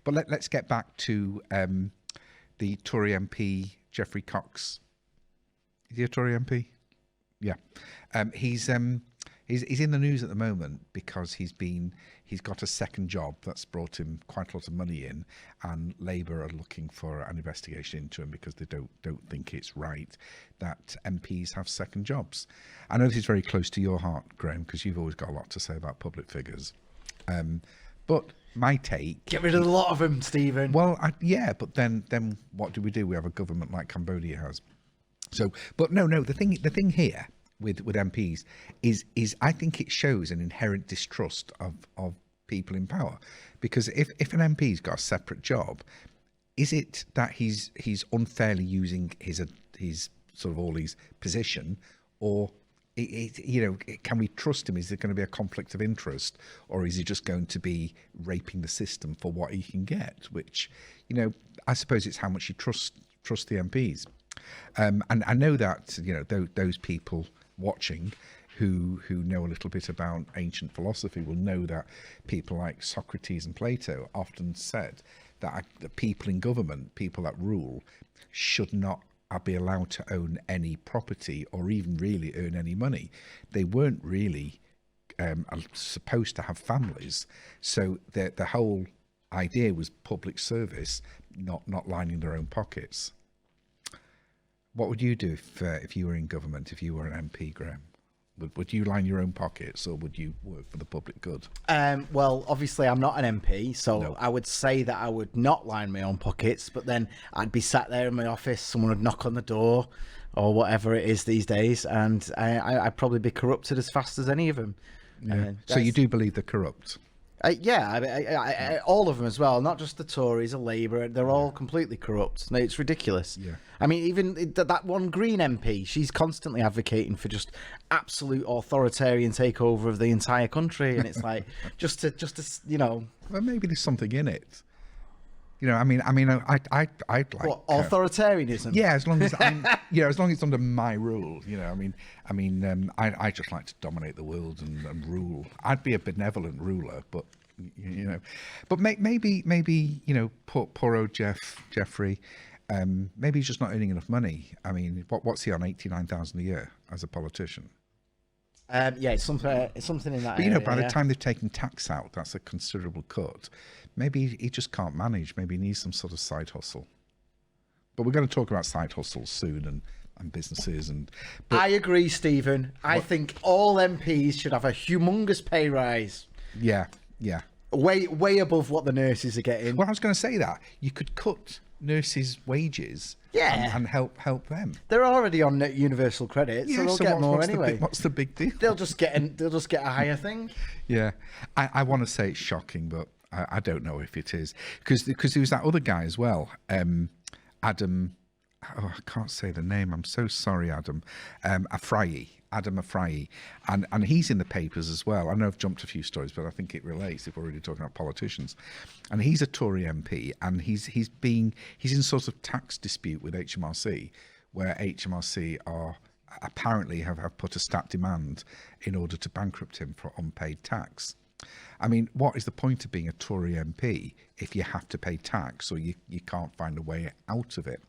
But let's get back to the Tory MP, Geoffrey Cox. Is he a Tory MP? Yeah. He's in the news at the moment because he's got a second job that's brought him quite a lot of money in, and Labour are looking for an investigation into him because they don't think it's right that MPs have second jobs. I know this is very close to your heart, Graham, because you've always got a lot to say about public figures. But my take... Get rid of a lot of them, Stephen. Well, yeah, but then what do? We have a government like Cambodia has. So, but no, the thing here with MPs is I think it shows an inherent distrust of people in power, because if an MP's got a separate job, is it that he's unfairly using his sort of all his position, or can we trust him? Is there going to be a conflict of interest, or is he just going to be raping the system for what he can get? Which, I suppose it's how much you trust the MPs. And I know that those people watching who know a little bit about ancient philosophy will know that people like Socrates and Plato often said that the people in government, people that rule, should not be allowed to own any property or even really earn any money. They weren't really supposed to have families, so the whole idea was public service, not lining their own pockets. What would you do if you were in government, if you were an MP, Graham? Would you line your own pockets, or would you work for the public good? Well, obviously I'm not an MP, so No. I would say that I would not line my own pockets, but then I'd be sat there in my office, someone would knock on the door or whatever it is these days, and I'd probably be corrupted as fast as any of them. Yeah. So you do believe they're corrupt? Yeah, all of them as well, not just the Tories or Labour. They're all completely corrupt. No, it's ridiculous. Yeah. I mean, even that one Green MP, she's constantly advocating for just absolute authoritarian takeover of the entire country, and it's like just to Well, maybe there's something in it. I'd like what, authoritarianism. Yeah, as long as as long as it's under my rule. I just like to dominate the world and rule. I'd be a benevolent ruler, but but maybe poor old Geoffrey. Maybe he's just not earning enough money. I mean, what's he on? 89,000 a year as a politician. Yeah, it's something in that. But area, by the time they've taken tax out, that's a considerable cut. Maybe he just can't manage. Maybe he needs some sort of side hustle. But we're going to talk about side hustles soon and businesses but I agree, Stephen. I think all MPs should have a humongous pay rise. Yeah. Way above what the nurses are getting. Well, I was going to say that you could cut nurses' wages. Yeah. And help them. They're already on universal credit, so they'll get more anyway. What's the big deal? They'll just get a higher thing. Yeah, I want to say it's shocking, but I don't know if it is, because there was that other guy as well, Adam. Oh, I can't say the name. I'm so sorry, Adam. Adam Afrayi, and he's in the papers as well. I know I've jumped a few stories, but I think it relates if we're already talking about politicians. And he's a Tory MP, and he's in sort of tax dispute with HMRC, where HMRC are apparently have put a stat demand in order to bankrupt him for unpaid tax. I mean, what is the point of being a Tory MP if you have to pay tax or you can't find a way out of it?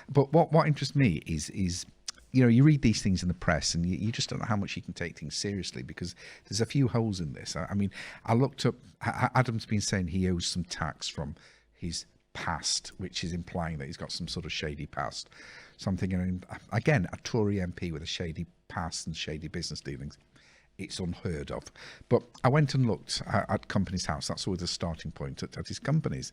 But what interests me is you read these things in the press and you just don't know how much you can take things seriously, because there's a few holes in this. I mean, I looked up, Adam's been saying he owes some tax from his past, which is implying that he's got some sort of shady past. So I'm thinking, again, a Tory MP with a shady past and shady business dealings, it's unheard of. But I went and looked at Companies House. That's always a starting point at his companies.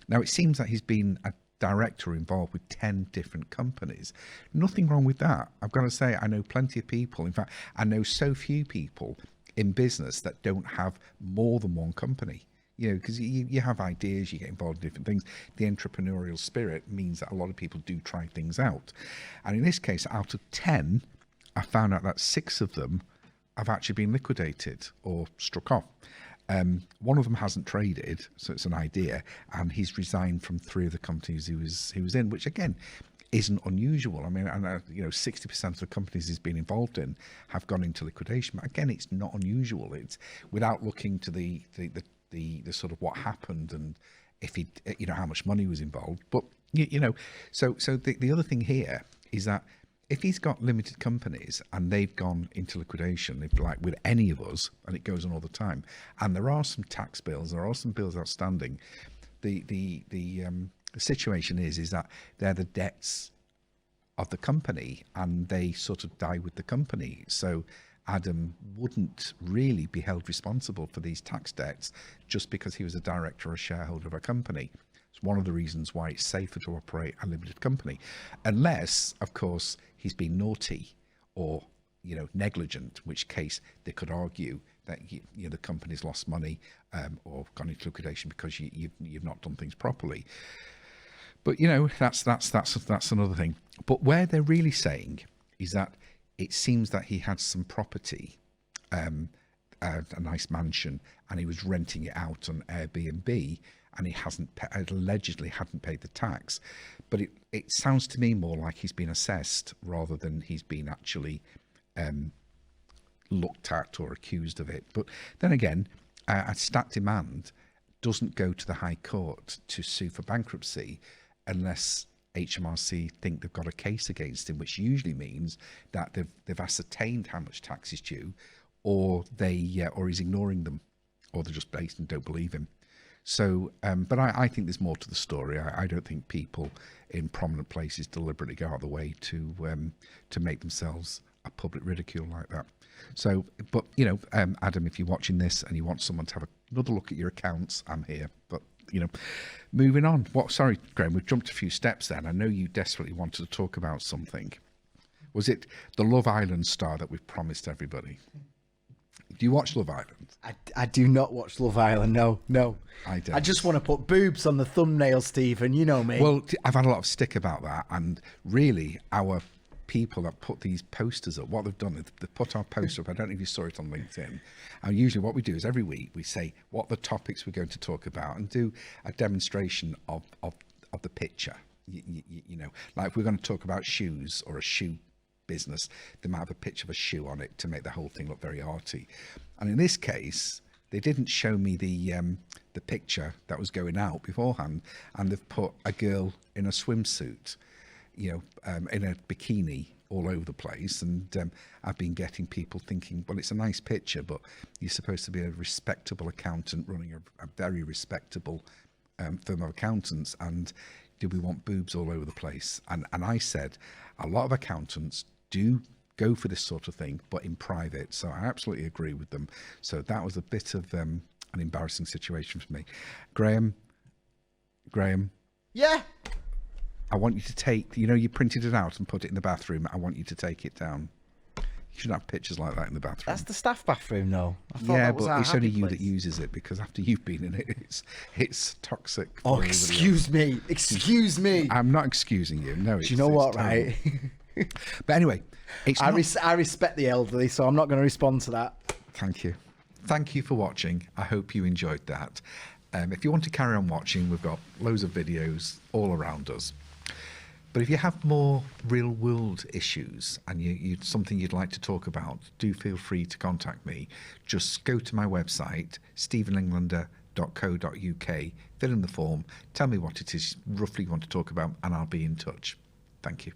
Now, it seems that he's been a director involved with 10 different companies. Nothing wrong with that. I've got to say, I know plenty of people. In fact, I know so few people in business that don't have more than one company. Because you have ideas, you get involved in different things. The entrepreneurial spirit means that a lot of people do try things out. And in this case, out of 10, I found out that 6 of them have actually been liquidated or struck off. One of them hasn't traded, so it's an idea, and he's resigned from 3 of the companies he was in, which again isn't unusual. I mean, 60% of the companies he's been involved in have gone into liquidation. But again, it's not unusual. It's without looking to the sort of what happened and if he, how much money was involved. But so the other thing here is that if he's got limited companies and they've gone into liquidation, if like with any of us, and it goes on all the time, and there are some tax bills, there are some bills outstanding, the situation is that they're the debts of the company and they sort of die with the company. So Adam wouldn't really be held responsible for these tax debts just because he was a director or a shareholder of a company. It's one of the reasons why it's safer to operate a limited company, unless, of course, he's been naughty or negligent, in which case they could argue that the company's lost money or gone into liquidation because you've not done things properly. But that's another thing. But where they're really saying is that it seems that he had some property, a nice mansion, and he was renting it out on Airbnb, and he allegedly hadn't paid the tax. But it sounds to me more like he's been assessed rather than he's been actually looked at or accused of it. But then again, a stat demand doesn't go to the High Court to sue for bankruptcy unless HMRC think they've got a case against him, which usually means that they've ascertained how much tax is due, or he's ignoring them, or they're just based and don't believe him. So, but I think there's more to the story. I don't think people in prominent places deliberately go out of the way to make themselves a public ridicule like that. So, but Adam, if you're watching this and you want someone to have another look at your accounts, I'm here. But moving on. Sorry, Graham, we've jumped a few steps then. I know you desperately wanted to talk about something. Was it the Love Island star that we've promised everybody? Do you watch Love Island? I do not watch Love Island. No. I don't. I just want to put boobs on the thumbnail, Stephen. You know me. Well, I've had a lot of stick about that, and really, our people that put these posters up, what they've done is they put our poster up. I don't know if you saw it on LinkedIn. And usually what we do is every week we say what the topics we're going to talk about and do a demonstration of the picture. Like if we're going to talk about shoes or a shoe business, they might have a picture of a shoe on it to make the whole thing look very arty. And in this case, they didn't show me the picture that was going out beforehand, and they've put a girl in a swimsuit, in a bikini all over the place. And I've been getting people thinking, well, it's a nice picture, but you're supposed to be a respectable accountant running a very respectable firm of accountants, and do we want boobs all over the place? And I said, a lot of accountants do go for this sort of thing, but in private. So I absolutely agree with them. So that was a bit of an embarrassing situation for me. Graham. Yeah. I want you to take, you printed it out and put it in the bathroom. I want you to take it down. You shouldn't have pictures like that in the bathroom. That's the staff bathroom, though. Yeah, but it's only you that uses it, because after you've been in it, it's toxic. Oh, excuse me. I'm not excusing you. No, do you know what, right? But anyway, I respect the elderly, so I'm not going to respond to that. Thank you. Thank you for watching. I hope you enjoyed that. If you want to carry on watching, we've got loads of videos all around us. But if you have more real world issues and you something you'd like to talk about, do feel free to contact me. Just go to my website, stephenenglander.co.uk, fill in the form, tell me what it is roughly you want to talk about, and I'll be in touch. Thank you.